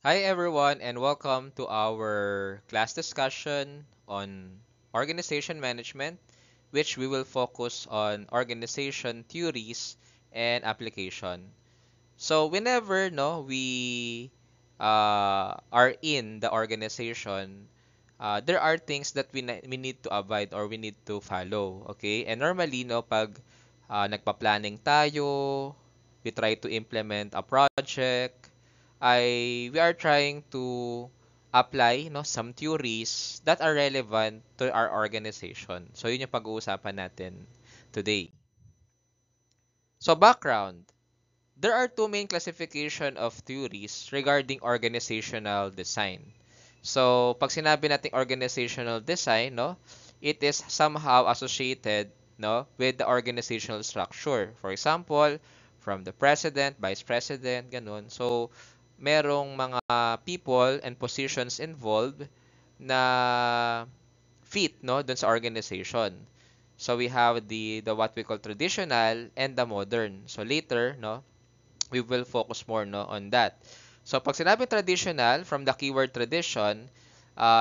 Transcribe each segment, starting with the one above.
Hi everyone and welcome to our class discussion on organization management, which we will focus on organization theories and application. So whenever we are in the organization, there are things that we need to avoid or we need to follow, okay? And normally pag nagpa-planning tayo, we try to implement a project, we are trying to apply some theories that are relevant to our organization. So yun yung pag-uusapan natin today. So background. There are two main classification of theories regarding organizational design. So, pag sinabi nating organizational design, it is somehow associated, with the organizational structure. For example, from the president, vice president, ganun. So, merong mga people and positions involved na fit, dun sa organization. So, we have the what we call traditional and the modern. So, later, we will focus more on that. So pag sinabi traditional, from the keyword tradition,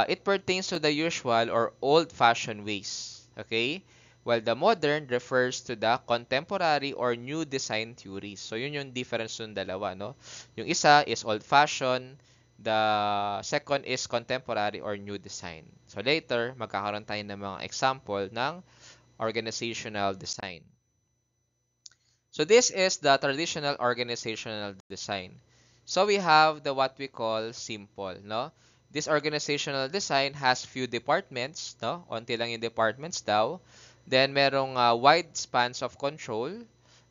it pertains to the usual or old-fashioned ways. Okay? While the modern refers to the contemporary or new design theories. So yun yung difference ng dalawa, no? Yung isa is old-fashioned, the second is contemporary or new design. So later, magkakaroon tayo ng mga example ng organizational design. So this is the traditional organizational design. So we have the what we call simple, no? This organizational design has few departments, no? Onti lang yung departments daw. Then merong wide spans of control.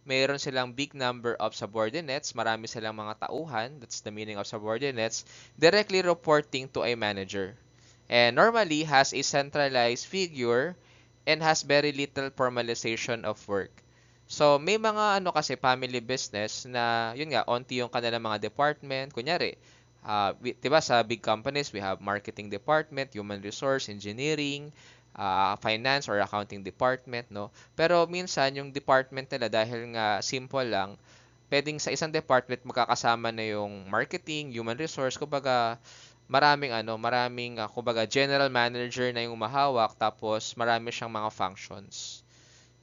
Meron silang big number of subordinates. Marami silang mga tauhan. That's the meaning of subordinates. Directly reporting to a manager. And normally has a centralized figure and has very little formalization of work. So, may mga kasi family business na, yun nga, onti yung kanilang mga department. Kunyari, 'di ba sa big companies, we have marketing department, human resource, engineering, finance or accounting department, no? Pero minsan yung department nila dahil nga simple lang, pwedeng sa isang department magkakasama na yung marketing, human resource, kumbaga maraming kumbaga general manager na yung mahawak tapos marami siyang mga functions.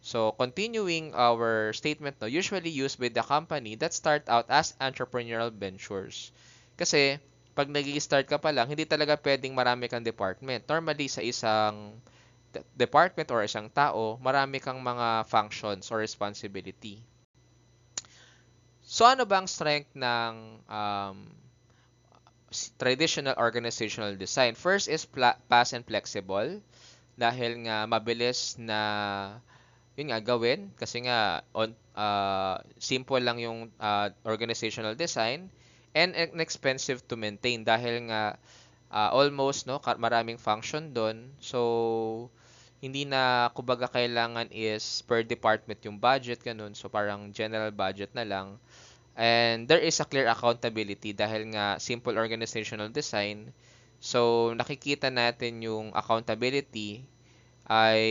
So, continuing our statement, usually used by the company that start out as entrepreneurial ventures. Kasi, pag nag-start ka pa lang, hindi talaga pwedeng marami kang department. Normally, sa isang department or isang tao, marami kang mga functions or responsibility. So, ano bang strength ng traditional organizational design? First is fast and flexible dahil nga mabilis na yun nga gawin kasi nga simple lang yung organizational design and inexpensive to maintain dahil nga almost maraming function doon. So hindi na kumbaga kailangan is per department yung budget ganun. So parang general budget na lang. And there is a clear accountability dahil nga simple organizational design. So nakikita natin yung accountability ay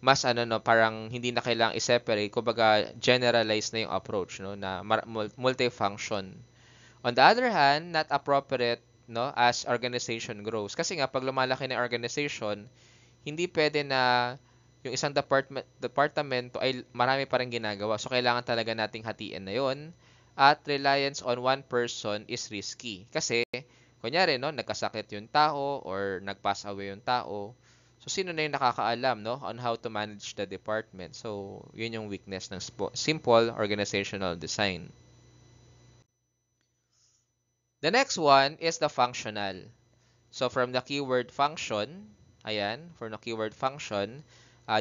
mas parang hindi na kailangang i-separate, kumbaga generalize na yung approach, na multifunction. On the other hand, not appropriate, as organization grows. Kasi nga, pag lumalaki na organization, hindi pwede na yung isang departamento ay marami pa rin ginagawa. So, kailangan talaga nating hatiin na yon. At reliance on one person is risky. Kasi, kunyari, nagkasakit yung tao or nag-pass away yung tao. So, sino na yung nakakaalam, on how to manage the department? So, yun yung weakness ng simple organizational design. The next one is the functional. So, from the keyword function, ayan, from the keyword function,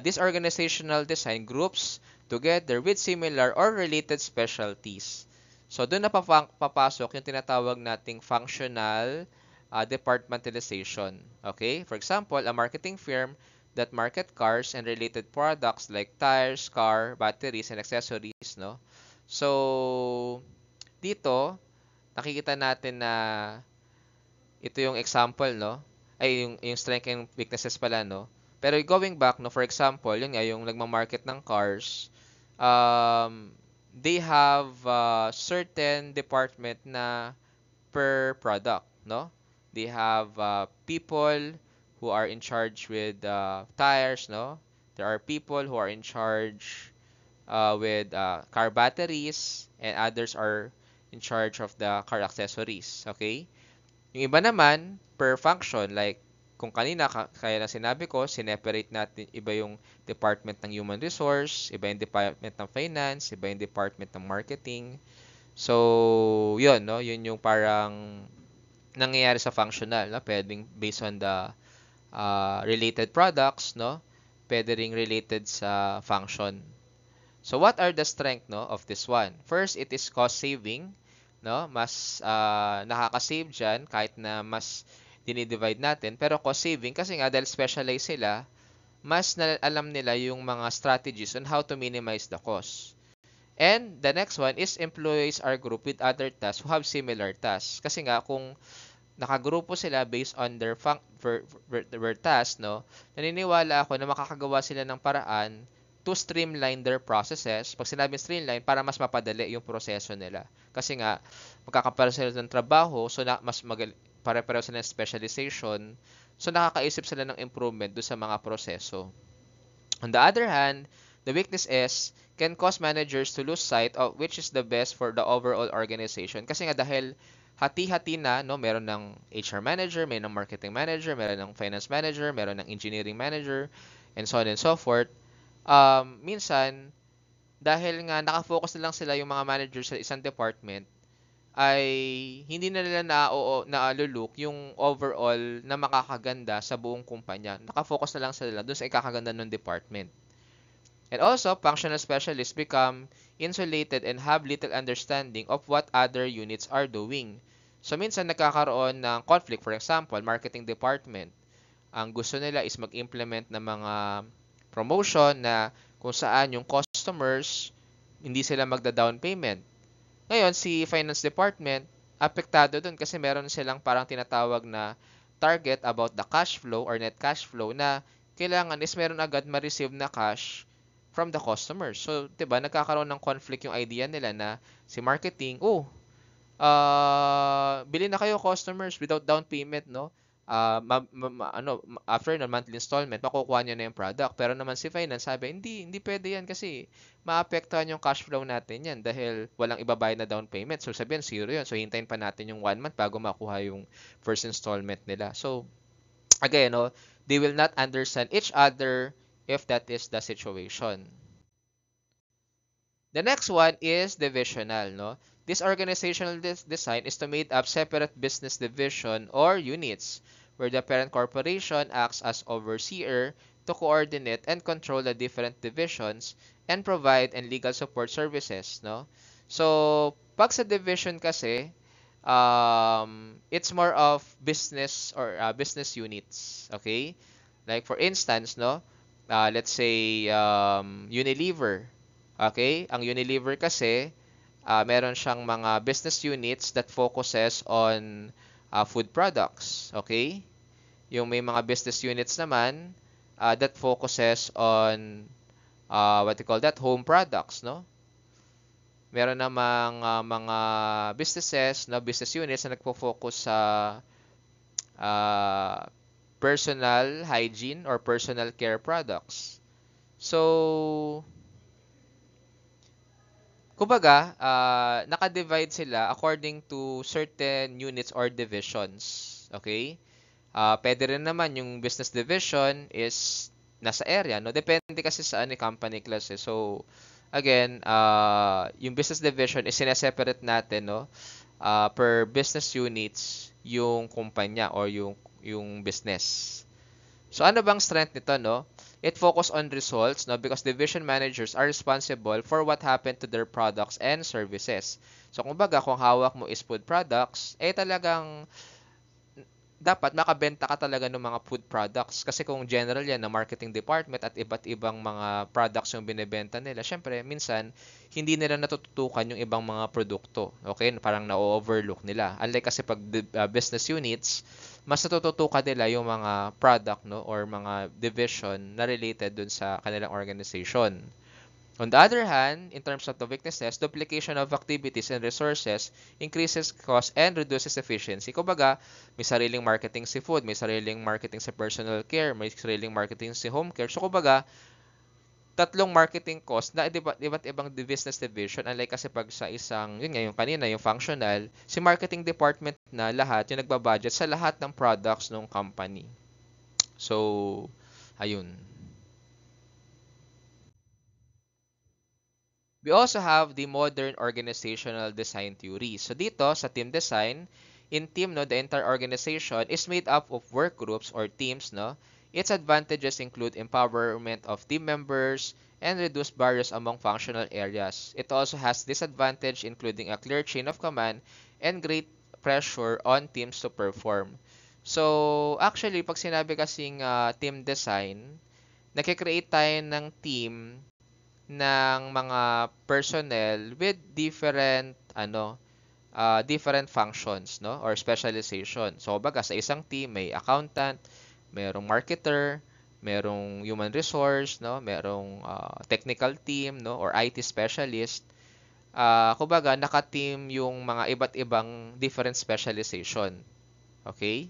this organizational design groups together with similar or related specialties. So, doon na papasok yung tinatawag nating functional departmentalization. Okay? For example, a marketing firm that market cars and related products like tires, car, batteries, and accessories, no? So, dito, nakikita natin na ito yung example, no? Ay, yung strength and weaknesses pala, no? Pero going back, no, for example, yun nga, yung nagmamarket ng cars, they have certain department na per product, no? They have people who are in charge with tires, no? There are people who are in charge with car batteries, and others are in charge of the car accessories, okay? Yung iba naman, per function, like kung kanina, kaya na sinabi ko, sineperate natin, iba yung department ng human resource, iba yung department ng finance, iba yung department ng marketing. So, yun, no? Yun yung parang nangyayari sa functional, no? Pwedeng based on the related products, no? Pwede ring related sa function. So what are the strength, no, of this one? First, it is cost saving, no? Mas nakaka-save diyan kahit na mas dinidivide natin, pero cost saving kasi nga dahil specialized sila, mas alam nila yung mga strategies on how to minimize the cost. And the next one is employees are grouped with other tasks who have similar tasks. Kasi nga kung nakagrupo sila based on their task, no? Naniniwala ako na makakagawa sila ng paraan to streamline their processes. Pag sinabing streamline, para mas mapadali yung proseso nila. Kasi nga, magkakapareho sila ng trabaho, so mas pare-pareho sila ng specialization, so nakakaisip sila ng improvement do sa mga proseso. On the other hand, the weakness is, can cause managers to lose sight of which is the best for the overall organization. Kasi nga dahil hati-hati na, no, meron ng HR manager, meron ng marketing manager, meron ng finance manager, meron ng engineering manager, and so on and so forth. Minsan, dahil nga nakafocus na lang sila yung mga managers sa isang department, ay hindi na nila naalulok yung overall na makakaganda sa buong kumpanya. Nakafocus na lang sila doon sa ikakaganda ng department. And also, functional specialists become insulated and have little understanding of what other units are doing. So, minsan nagkakaroon ng conflict. For example, marketing department. Ang gusto nila is mag-implement ng mga promotion na kung saan yung customers, hindi sila magda-down payment. Ngayon, si finance department, apektado dun kasi meron silang parang tinatawag na target about the cash flow or net cash flow na kailangan is meron agad ma-receive na cash from the customers. So, 'di ba, nagkakaroon ng conflict yung idea nila na si marketing, bili na kayo customers without down payment, no? After ng monthly installment, makukuha niyo na yung product. Pero naman si finance sabi, hindi pwede yan kasi maapektuhan yung cash flow natin yan dahil walang ibabayad na down payment. So, sabihin, zero yun. So, hintayin pa natin yung 1 month bago makuha yung first installment nila. So, again, no, they will not understand each other if that is the situation. The next one is divisional, no? This organizational design is to make up separate business division or units where the parent corporation acts as overseer to coordinate and control the different divisions and provide and legal support services, no? So, pag sa division kasi, it's more of business or business units, okay? Like for instance, no, let's say Unilever, okay? Ang Unilever kasi, meron siyang mga business units that focuses on food products, okay? Yung may mga business units naman that focuses on what you call that, home products, no? Meron namang mga businesses, no, business units na nagfo-focus sa personal hygiene or personal care products. So, kumbaga, naka-divide sila according to certain units or divisions. Okay? Pwede rin naman yung business division is nasa area, no? Depende kasi sa company class. So, again, yung business division is sineseparate natin, no? Per business units yung kumpanya or yung business. So, ano bang strength nito, no? It focus on results, no? Because division managers are responsible for what happened to their products and services. So, kumbaga, kung hawak mo is food products, talagang dapat makabenta ka talaga ng mga food products. Kasi kung general yan na marketing department at iba't ibang mga products yung binibenta nila, syempre, minsan, hindi nila natututukan yung ibang mga produkto. Okay? Parang na-overlook nila. Unlike kasi pag business units, mas natututukan nila yung mga product, no, or mga division na related dun sa kanilang organization. On the other hand, in terms of the weaknesses, duplication of activities and resources increases cost and reduces efficiency. Kumbaga, may sariling marketing si food, may sariling marketing si personal care, may sariling marketing si home care. So, kumbaga, tatlong marketing cost na iba't ibang business division. Unlike kasi pag sa isang, yun nga, yung kanina, yung functional, si marketing department na lahat, yung nagbabudget sa lahat ng products ng company. So, ayun. We also have the modern organizational design theory. So dito sa team design, in team no, the entire organization is made up of work groups or teams no. Its advantages include empowerment of team members and reduced barriers among functional areas. It also has disadvantage including a clear chain of command and great pressure on teams to perform. So actually pag sinabi kasing team design, nakikreate tayo ng team ng mga personnel with different different functions no or specialization. So baga sa isang team may accountant, merong marketer, merong human resource no, merong technical team no or IT specialist. Kumbaga naka-team yung mga iba't ibang different specialization. Okay?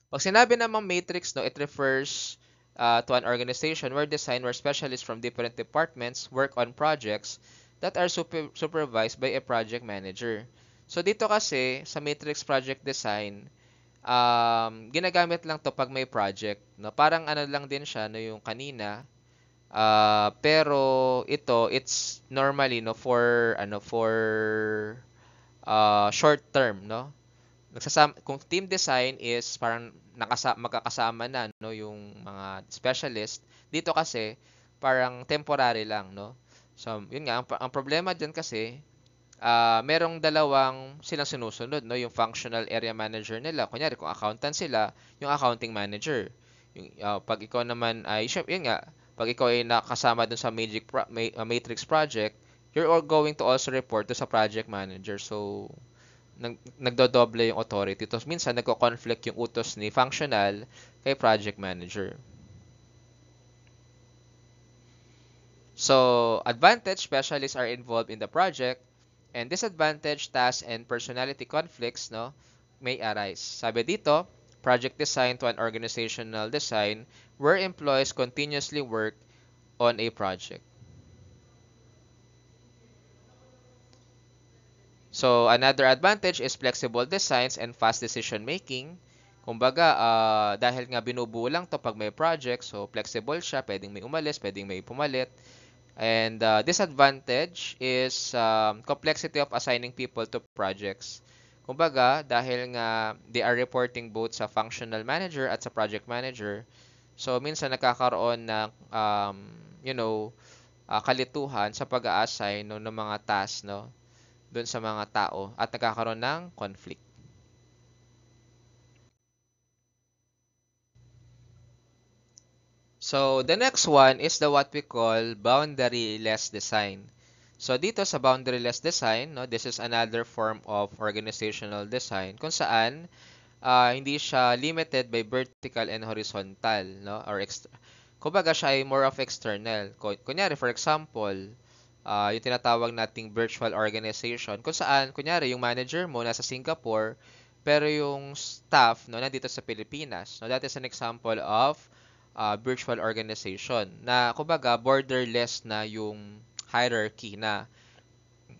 Pag sinabi namang matrix, no, it refers to an organization where specialists from different departments work on projects that are supervised by a project manager. So dito kasi sa matrix project design, ginagamit lang to pag may project, no? Parang ano lang din siya no yung kanina. Pero ito it's normally no for short term, no? Kung team design is parang magkakasama na no yung mga specialist, dito kasi parang temporary lang no. So yun nga ang problema diyan kasi merong dalawang silang sinusunod no, yung functional area manager nila. Kunyari kung accountant sila, yung accounting manager. Yung pag ikaw naman ay yun nga, pag ikaw ay nakasama dun sa matrix project, you're all going to also report to sa project manager. So nagdodoble yung authority. Tapos minsan nagko-conflict yung utos ni functional kay project manager. So, advantage specialists are involved in the project and disadvantage tasks and personality conflicts no may arise. Sabi dito, project design to an organizational design where employees continuously work on a project. So, another advantage is flexible designs and fast decision making. Kumbaga, dahil nga binubuo lang to pag may project, so flexible siya, pwedeng may umalis, pwedeng may pumalit. And disadvantage is complexity of assigning people to projects. Kumbaga, dahil nga they are reporting both sa functional manager at sa project manager, so minsan nagkakaroon ng kalituhan sa pag-a-assign no, ng mga tasks no doon sa mga tao at nagkakaroon ng conflict. So, the next one is the what we call boundaryless design. So, dito sa boundaryless design, no, this is another form of organizational design kung saan hindi siya limited by vertical and horizontal, no, or kumbaga siya ay more of external. Kunyari, for example, yung tinatawag nating virtual organization kung saan, kunyari, yung manager mo nasa Singapore pero yung staff no nandito sa Pilipinas. No, that is an example of virtual organization na kumbaga borderless na yung hierarchy na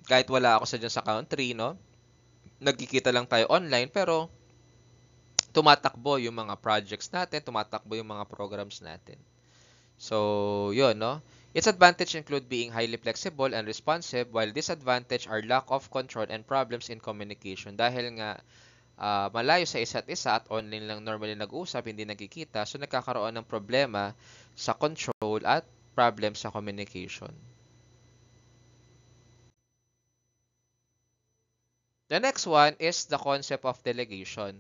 kahit wala ako sa country no nagkikita lang tayo online pero tumatakbo yung mga projects natin, tumatakbo yung mga programs natin. So, yun, no? Its advantage include being highly flexible and responsive, while disadvantage are lack of control and problems in communication. Dahil nga malayo sa isa't isa at online lang normally nag-usap, hindi nagkikita, so nagkakaroon ng problema sa control at problem sa communication. The next one is the concept of delegation.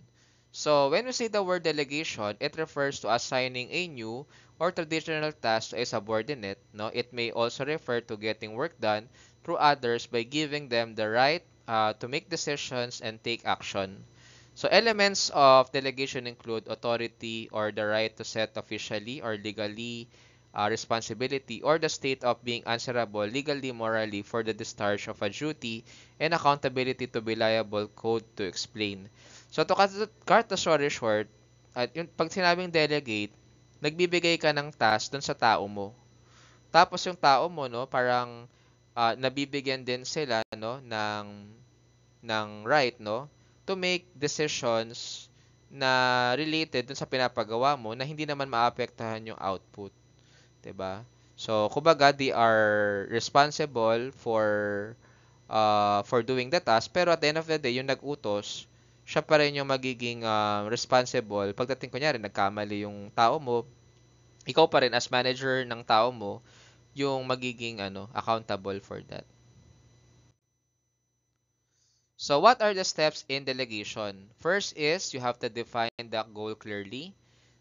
So, when we say the word delegation, it refers to assigning a new or traditional task to a subordinate. No? It may also refer to getting work done through others by giving them the right to make decisions and take action. So, elements of delegation include authority or the right to set officially or legally responsibility, or the state of being answerable legally, morally for the discharge of a duty, and accountability to be liable code to explain. So to cut the story short, at yung pag sinabing delegate, nagbibigay ka ng task dun sa tao mo. Tapos yung tao mo, no, parang nabibigyan din sila, no, ng right, no, to make decisions na related dun sa pinapagawa mo na hindi naman maapektuhan yung output, 'di ba? So, kumbaga, they are responsible for doing the task, pero at the end of the day, yung nag-utos, siya pa rin yung magiging responsible. Pagdating kunyari, nagkamali yung tao mo, ikaw pa rin as manager ng tao mo, yung magiging accountable for that. So what are the steps in delegation? First is you have to define the goal clearly.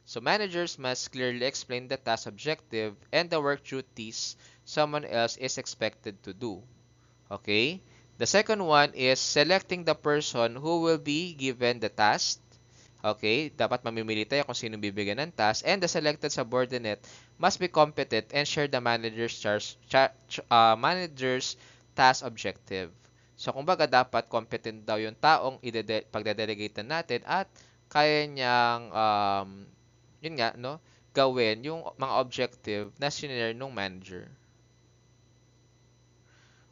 So managers must clearly explain the task objective and the work duties someone else is expected to do. Okay? The second one is selecting the person who will be given the task. Okay? Dapat mamimili tayo kung sino bibigyan ng task, and the selected subordinate must be competent and share the manager's task objective. So, kumbaga, dapat competent daw yung taong pagdedelegate natin at kaya niyang, yun nga, no, gawin yung mga objective na sinare ng manager.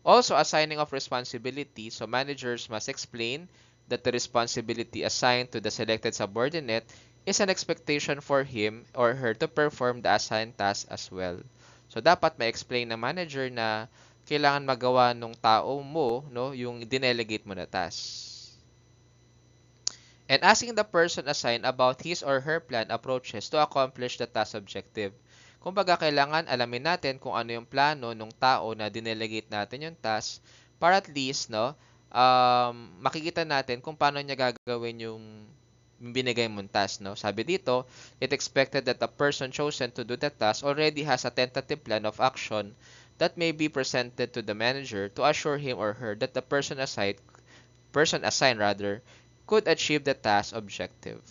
Also, assigning of responsibility. So, managers must explain that the responsibility assigned to the selected subordinate is an expectation for him or her to perform the assigned task as well. So, dapat ma-explain ng manager na kailangan magawa ng tao mo, no, yung dinelegate mo na task. And asking the person assigned about his or her plan approaches to accomplish the task objective. Kumbaga, kailangan alamin natin kung ano yung plano ng tao na dinelegate natin yung task para at least, no, makikita natin kung paano niya gagawin yung binigay mong task, no? Sabi dito, it expected that the person chosen to do the task already has a tentative plan of action that may be presented to the manager to assure him or her that the person assigned could achieve the task objective.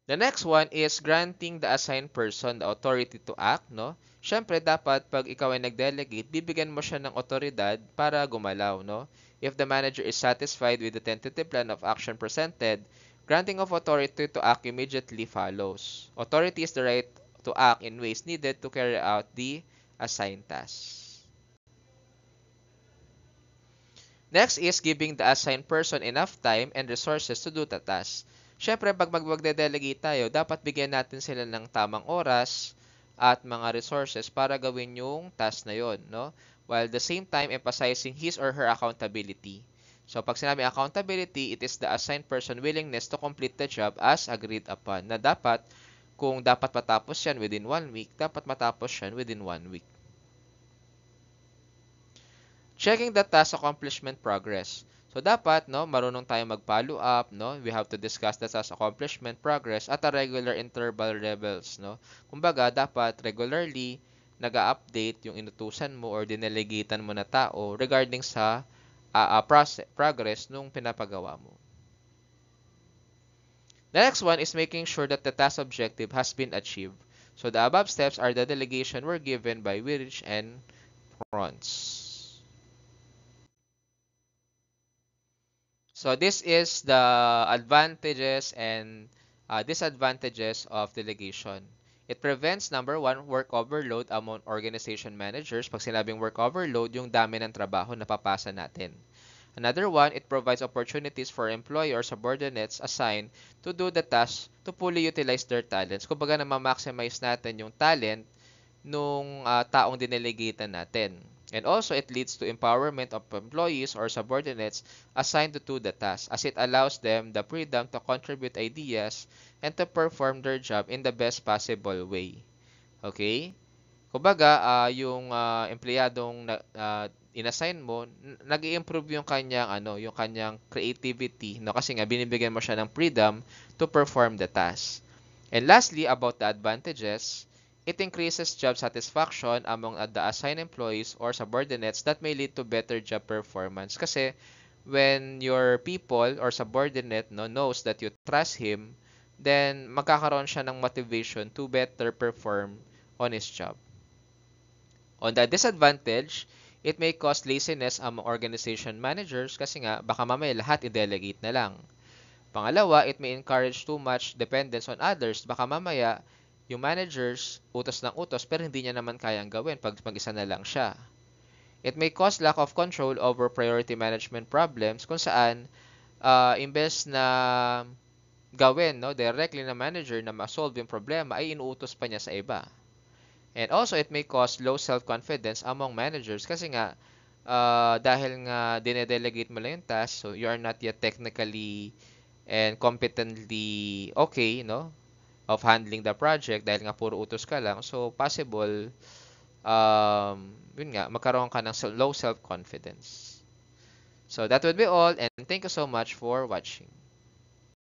The next one is granting the assigned person the authority to act, no? Siyempre, dapat pag ikaw ay nag-delegate, bibigyan mo siya ng otoridad para gumalaw, no? If the manager is satisfied with the tentative plan of action presented, granting of authority to act immediately follows. Authority is the right to act in ways needed to carry out the assigned task. Next is giving the assigned person enough time and resources to do the task. Siyempre, pag magde-delegate tayo, dapat bigyan natin sila ng tamang oras at mga resources para gawin yung task na yon, no? While at the same time emphasizing his or her accountability. So, pag sinabi accountability, it is the assigned person willingness to complete the job as agreed upon. Na dapat, kung dapat matapos yan within 1 week, dapat matapos yan within 1 week. Checking the task accomplishment progress. So dapat, no, marunong tayong mag-follow up, no? We have to discuss the task accomplishment progress at a regular interval levels, no? Kumbaga, dapat regularly nag-update yung inutusan mo or dinelegatean mo na tao regarding sa progress nung pinapagawa mo. The next one is making sure that the task objective has been achieved. So the above steps are the delegation were given by Wirich and Franz. So this is the advantages and disadvantages of delegation. It prevents, number one, work overload among organization managers. Pag sinabing work overload, yung dami ng trabaho na papasa natin. Another one, it provides opportunities for employee or subordinates assigned to do the task to fully utilize their talents. Kumbaga na ma-maximize natin yung talent nung taong dinelegatan natin. And also, it leads to empowerment of employees or subordinates assigned to do the task, as it allows them the freedom to contribute ideas and to perform their job in the best possible way. Okay? Kumbaga, yung empleyadong inassign mo, nag-i-improve yung kanyang creativity, no? Kasi nga binibigyan mo siya ng freedom to perform the task. And lastly, about the advantages, it increases job satisfaction among the assigned employees or subordinates that may lead to better job performance. Kasi when your people or subordinate knows that you trust him, then magkakaroon siya ng motivation to better perform on his job. On the disadvantage, it may cause laziness among organization managers kasi nga baka mamaya lahat i-delegate na lang. Pangalawa, it may encourage too much dependence on others. Baka mamaya yung managers utos ng utos pero hindi niya naman kayang gawin pag mag-isa na lang siya. It may cause lack of control over priority management problems kung saan imbes na gawin directly na manager na ma-solve yung problema ay inuutos pa niya sa iba. And also, it may cause low self-confidence among managers kasi nga dahil nga dinedelegate mo lang yung task, so you are not yet technically and competently okay, of handling the project dahil nga puro utos ka lang. So, possible, yun nga, magkaroon ka ng low self-confidence. So, that would be all and thank you so much for watching.